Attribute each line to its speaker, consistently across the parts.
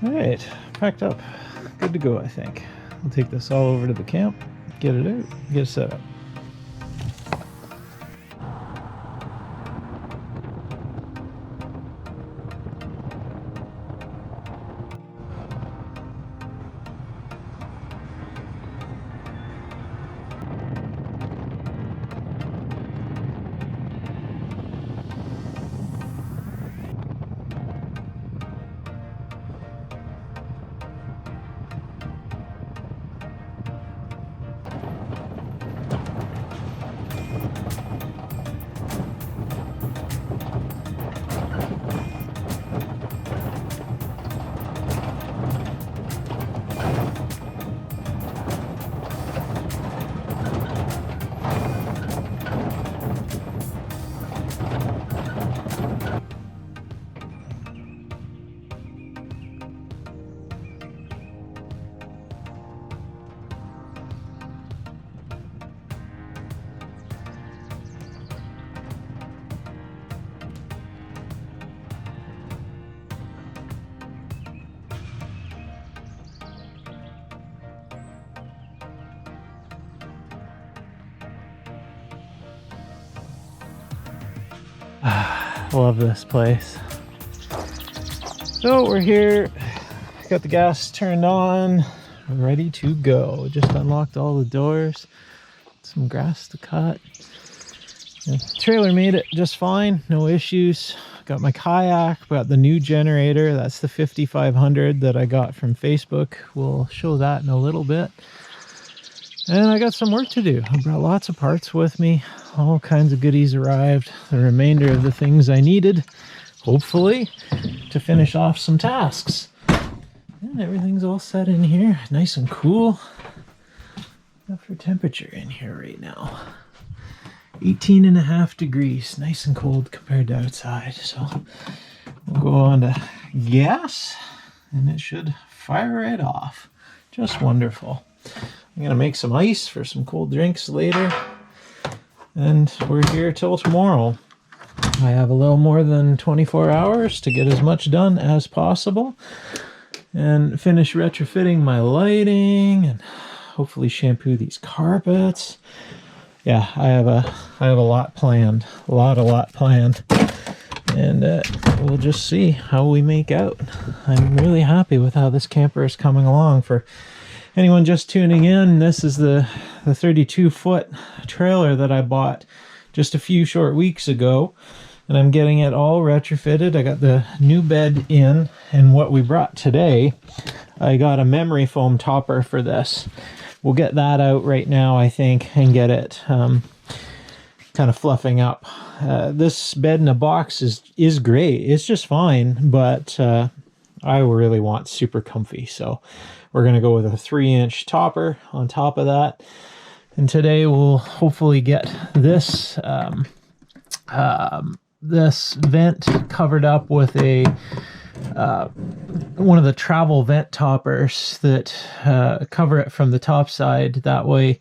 Speaker 1: All right, packed up, good to go, I think. We'll take this all over to the camp, get it out, get it set up. Love this place. So we're here, got the gas turned on, ready to go. Just unlocked all the doors, some grass to cut. The trailer made it just fine, no issues. Got my kayak, got the new generator, that's the 5500 that I got from Facebook. We'll show that in a little bit. And I got some work to do. I brought lots of parts with me. All kinds of goodies arrived. The remainder of the things I needed, hopefully, to finish off some tasks. And everything's all set in here. Nice and cool. What's for temperature in here right now? 18.5 degrees. Nice and cold compared to outside. So we'll go on to gas and it should fire right off. Just wonderful. I'm going to make some ice for some cold drinks later. And we're here till tomorrow. I have a little more than 24 hours to get as much done as possible and finish retrofitting my lighting and hopefully shampoo these carpets. Yeah, I have a lot planned, a lot planned, and we'll just see how we make out. I'm really happy with how this camper is coming along. For anyone just tuning in, this is the 32-foot trailer that I bought just a few short weeks ago, and I'm getting it all retrofitted. I got the new bed in, and what we brought today, I got a memory foam topper for this. We'll get that out right now, I think, and get it kind of fluffing up. This bed in a box is great. It's just fine, but I really want super comfy, so we're going to go with a 3-inch topper on top of that. And today we'll hopefully get this this vent covered up with a one of the travel vent toppers that cover it from the top side. That way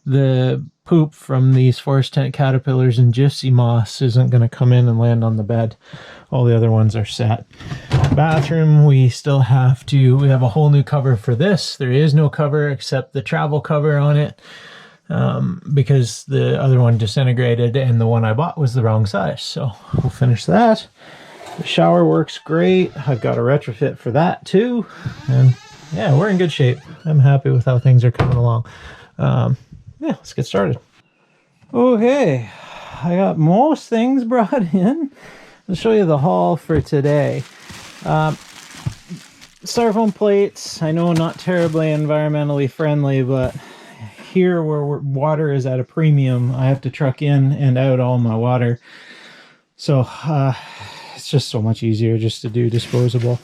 Speaker 1: the poop from these forest tent caterpillars and gypsy moths isn't going to come in and land on the bed. All the other ones are set. Bathroom, we still have to, we have a whole new cover for this. There is no cover except the travel cover on it because the other one disintegrated and the one I bought was the wrong size. So we'll finish that. The shower works great. I've got a retrofit for that too. And yeah, we're in good shape. I'm happy with how things are coming along. Yeah, let's get started. Okay, I got most things brought in. I'll show you the haul for today. Styrofoam plates, I know not terribly environmentally friendly, but here where water is at a premium, I have to truck in and out all my water. So it's just so much easier just to do disposable.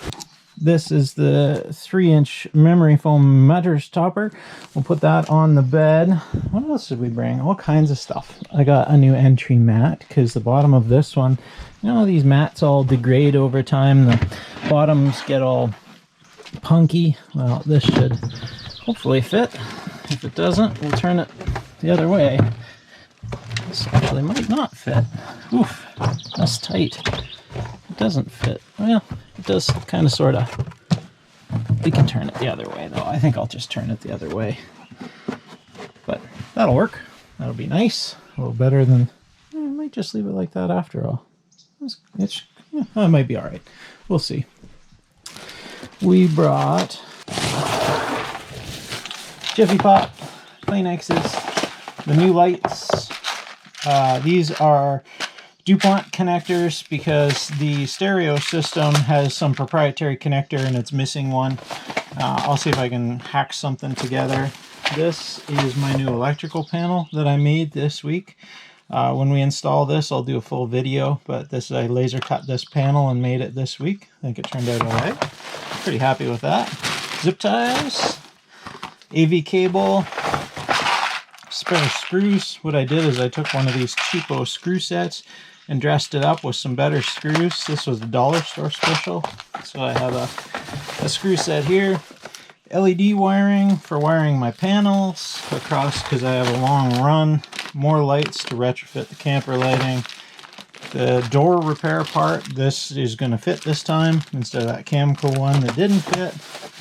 Speaker 1: This is the 3-inch memory foam mattress topper. We'll put that on the bed. What else did we bring? All kinds of stuff. I got a new entry mat because the bottom of this one, you know, these mats all degrade over time. The bottoms get all punky. Well, this should hopefully fit. If it doesn't, we'll turn it the other way. This actually might not fit. Oof, that's tight. It doesn't fit. Well, it does kind of, sort of. We can turn it the other way though. I think I'll just turn it the other way. But that'll work. That'll be nice. A little better than... I might just leave it like that after all. It might be alright. We'll see. We brought Jiffy Pop, Kleenexes, the new lights. These are DuPont connectors because the stereo system has some proprietary connector and it's missing one. I'll see if I can hack something together. This is my new electrical panel that I made this week. When we install this, I'll do a full video, but I laser cut this panel and made it this week. I think it turned out alright. Pretty happy with that. Zip ties, AV cable, spare screws. What I did is I took one of these cheapo screw sets and dressed it up with some better screws. This was a dollar store special. So I have a screw set here. LED wiring for wiring my panels across because I have a long run. More lights to retrofit the camper lighting. The door repair part, this is going to fit this time instead of that Camco one that didn't fit.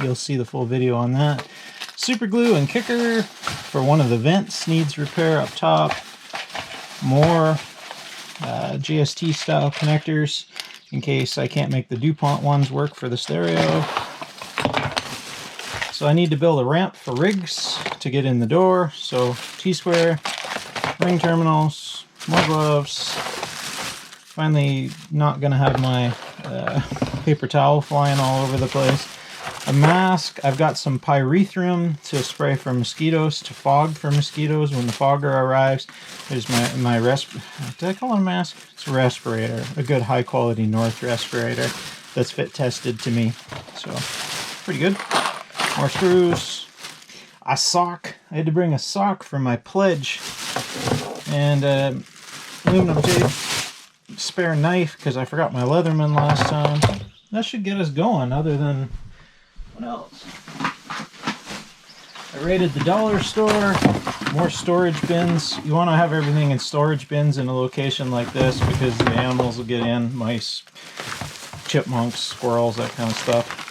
Speaker 1: You'll see the full video on that. Super glue and kicker for one of the vents needs repair up top. More GST style connectors in case I can't make the DuPont ones work for the stereo. So I need to build a ramp for rigs to get in the door. So T-square, ring terminals, more gloves. Finally not going to have my paper towel flying all over the place. A mask. I've got some pyrethrum to spray for mosquitoes, to fog for mosquitoes when the fogger arrives. There's my did I call it a mask? It's a respirator. A good high quality North respirator that's fit tested to me. So pretty good. More screws. A sock. I had to bring a sock for my pledge. And aluminum tape. Spare knife because I forgot my Leatherman last time. That should get us going other than... What else? I raided the dollar store. More storage bins. You want to have everything in storage bins in a location like this because the animals will get in. Mice, chipmunks, squirrels, that kind of stuff.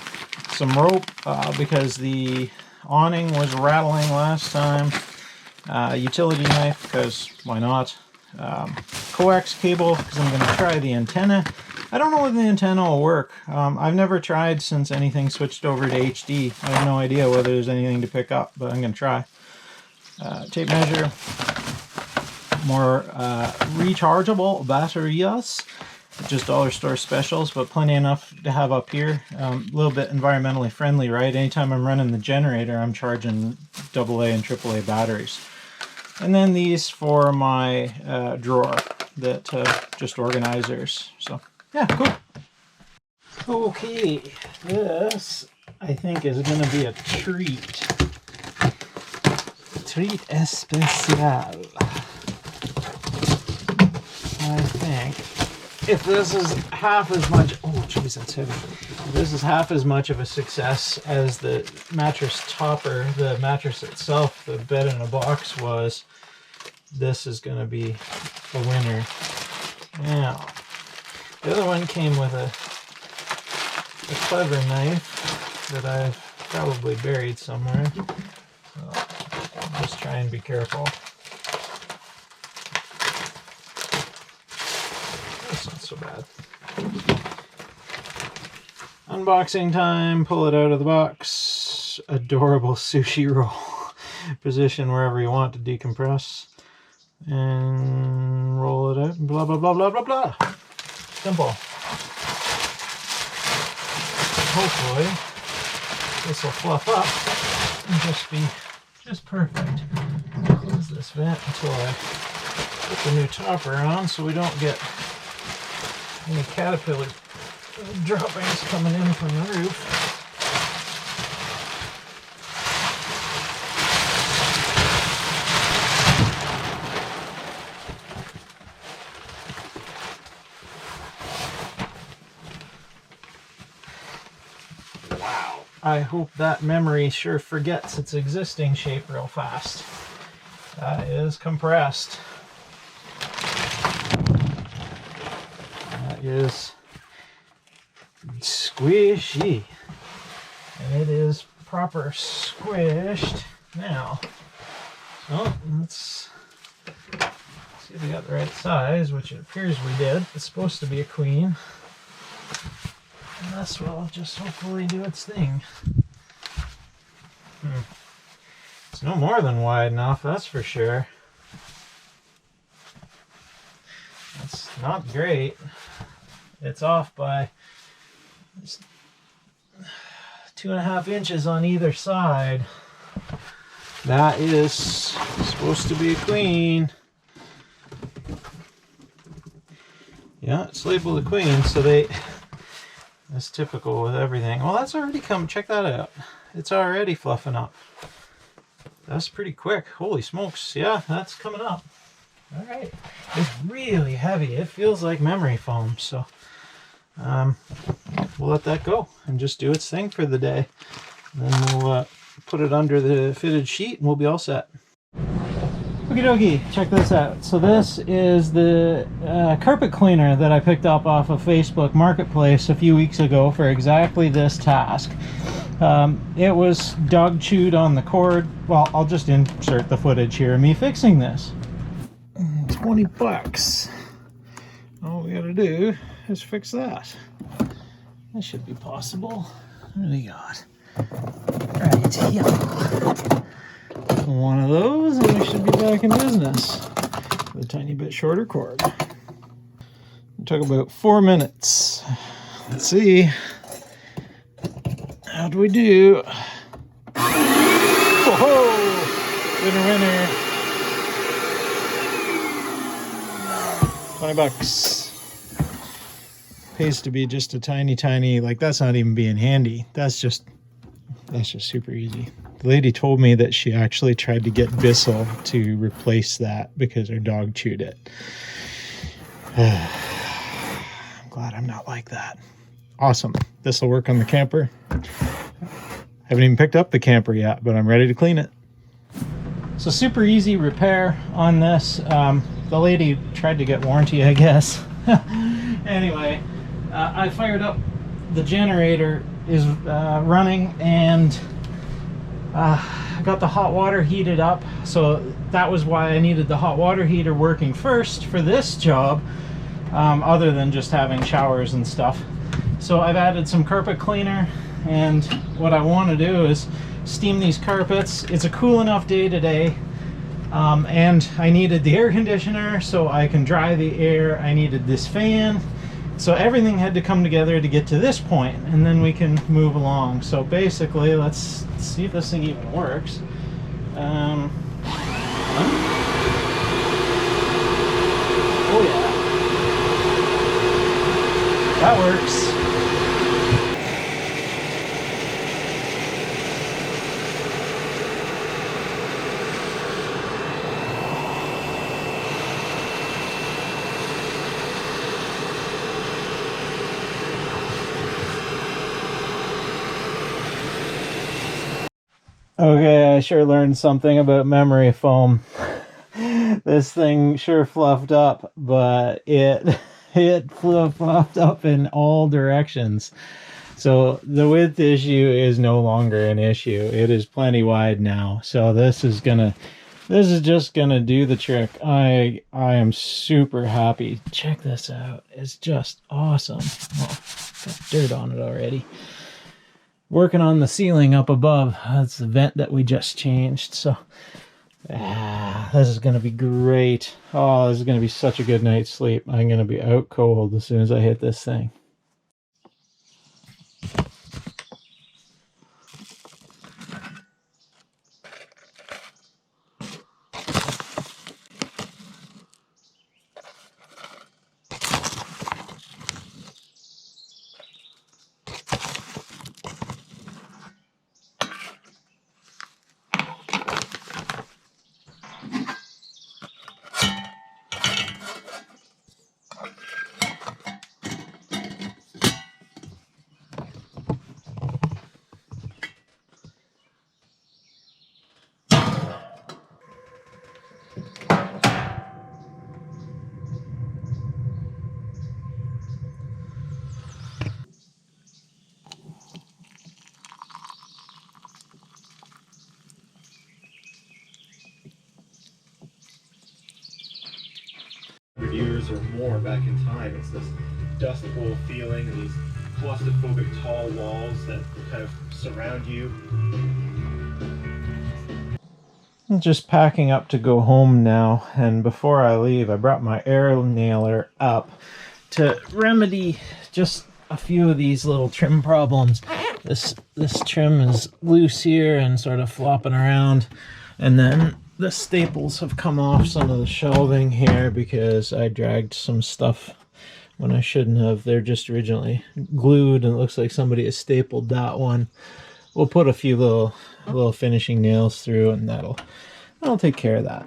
Speaker 1: Some rope because the awning was rattling last time. Utility knife because why not? Coax cable because I'm going to try the antenna. I don't know whether the antenna will work. I've never tried since anything switched over to HD. I have no idea whether there's anything to pick up, but I'm going to try. Tape measure. More rechargeable batteries. Just dollar store specials, but plenty enough to have up here. A little bit environmentally friendly, right? Anytime I'm running the generator, I'm charging AA and AAA batteries. And then these for my drawer, that just organizers. So yeah, cool. Okay, this I think is going to be a treat. Treat especial. I think if this is half as much, oh jeez, that's heavy. If this is half as much of a success as the mattress topper, the mattress itself, the bed in a box was, this is going to be a winner. Now, the other one came with a clever knife that I've probably buried somewhere. So I'll just try and be careful. That's not so bad. Unboxing time. Pull it out of the box. Adorable sushi roll. Position wherever you want to decompress. And roll it out. Blah, blah, blah, blah, blah, blah. Simple. Hopefully this will fluff up and just be just perfect. Close this vent until I put the new topper on so we don't get any caterpillar droppings coming in from the roof. I hope that memory sure forgets its existing shape real fast. That is compressed. That is squishy. and it is proper squished now. So let's see if we got the right size, which it appears we did. It's supposed to be a queen. And this will just hopefully do its thing. It's no more than wide enough, that's for sure. That's not great. It's off by 2.5 inches on either side. That is supposed to be a queen. Yeah, it's labeled a queen, so that's typical with everything. Well, that's already come, check that out. It's already fluffing up. That's pretty quick. Holy smokes. Yeah, that's coming up. All right. It's really heavy. It feels like memory foam, so we'll let that go and just do its thing for the day. And then we'll put it under the fitted sheet and we'll be all set. Okie dokie, check this out. So this is the carpet cleaner that I picked up off of Facebook Marketplace a few weeks ago for exactly this task. It was dog chewed on the cord. Well, I'll just insert the footage here of me fixing this. 20 bucks. All we gotta do is fix that. That should be possible. What do we got? Right, yeah. One of those and we should be back in business with a tiny bit shorter cord. It took about 4 minutes. Let's see. How do we do? Whoa! Winner, winner. 20 bucks. Pays to be just a tiny, like that's not even being handy. That's just super easy. The lady told me that she actually tried to get Bussel to replace that because her dog chewed it. I'm glad I'm not like that. Awesome. This will work on the camper. Haven't even picked up the camper yet, but I'm ready to clean it. So super easy repair on this. The lady tried to get warranty, I guess. Anyway, I fired up. The generator is running, and I got the hot water heated up. So that was why I needed the hot water heater working first for this job, other than just having showers and stuff. So I've added some carpet cleaner, and what I want to do is steam these carpets. It's a cool enough day today, and I needed the air conditioner so I can dry the air. I needed this fan, so everything had to come together to get to this point, and then we can move along. So basically, let's see if this thing even works. Oh yeah, that works. Okay, I sure learned something about memory foam. This thing sure fluffed up, but it fluffed up in all directions. So the width issue is no longer an issue. It is plenty wide now. So this is just gonna do the trick. I am super happy. Check this out. It's just awesome. Oh, got dirt on it already. Working on the ceiling up above. That's the vent that we just changed. So this is going to be great. Oh, this is going to be such a good night's sleep. I'm going to be out cold as soon as I hit this thing. or more back in time. It's this dust bowl feeling and these claustrophobic tall walls that kind of surround you. I'm just packing up to go home now, and before I leave I brought my air nailer up to remedy just a few of these little trim problems. This trim is loose here and sort of flopping around, and then the staples have come off some of the shelving here because I dragged some stuff when I shouldn't have. They're just originally glued and it looks like somebody has stapled that one. We'll put a few little finishing nails through and that'll take care of that.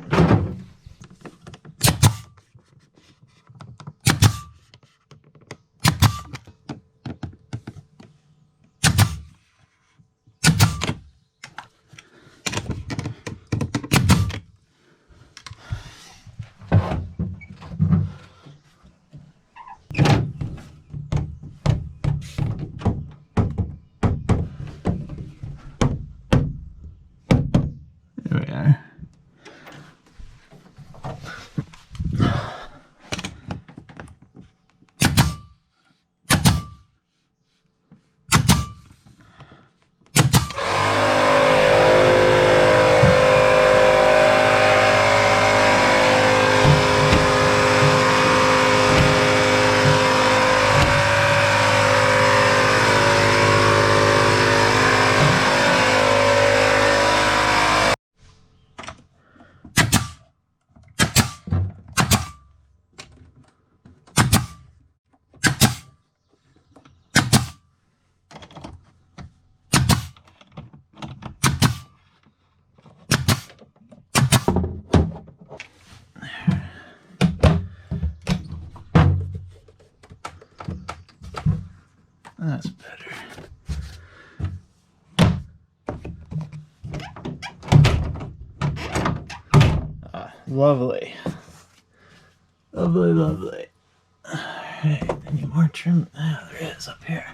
Speaker 1: There we are. That's better. Lovely. Lovely, lovely. Alright, any more trim? Ah, there is up here.